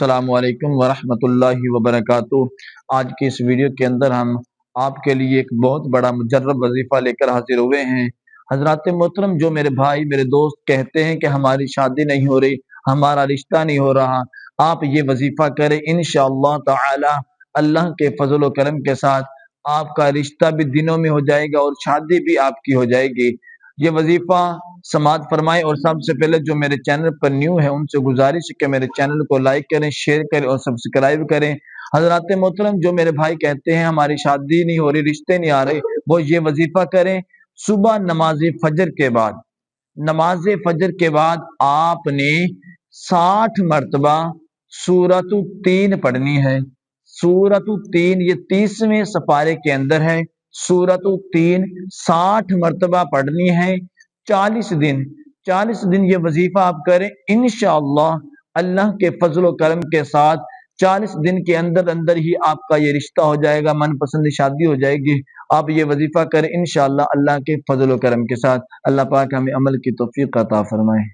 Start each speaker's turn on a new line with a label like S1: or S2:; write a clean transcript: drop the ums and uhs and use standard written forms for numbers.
S1: अस्सलाम वालेकुम वरहमतुल्लाहि वबरकातुहू। आज की इस वीडियो के अंदर हम आपके लिए एक बहुत बड़ा मुजर्रब वजीफ़ा लेकर हाजिर हुए हैं। हजरात मोहतरम, जो मेरे भाई मेरे दोस्त कहते हैं कि हमारी शादी नहीं हो रही, हमारा रिश्ता नहीं हो रहा, आप ये वजीफ़ा करें, इंशाअल्लाह ताला अल्लाह के फजल व करम के साथ आपका रिश्ता भी दिनों में हो जाएगा और शादी भी आपकी हो जाएगी। ये वजीफ़ा समाअत फरमाएं। और सबसे पहले जो मेरे चैनल पर न्यू है उनसे गुजारिश है कि मेरे चैनल को लाइक करें, शेयर करें और सब्सक्राइब करें। हजरात मोहतरम, जो मेरे भाई कहते हैं हमारी शादी नहीं हो रही, रिश्ते नहीं आ रहे, वो ये वजीफ़ा करें। सुबह नमाज फजर के बाद, नमाज फजर के बाद आपने 60 मरतबा सूरत तीन पढ़नी है। सूरत तीन ये 30वें सपारे के अंदर है। सूरत तीन 60 मरतबा पढ़नी है। 40 दिन ये वजीफा आप करें, इंशाअल्लाह अल्लाह के फजल व करम के साथ 40 दिन के अंदर अंदर ही आपका ये रिश्ता हो जाएगा, मनपसंद शादी हो जाएगी। आप ये वजीफा करें, इंशाअल्लाह अल्लाह के फजल व करम के साथ। अल्लाह पाक हमें अमल की तौफीक अता फरमाए।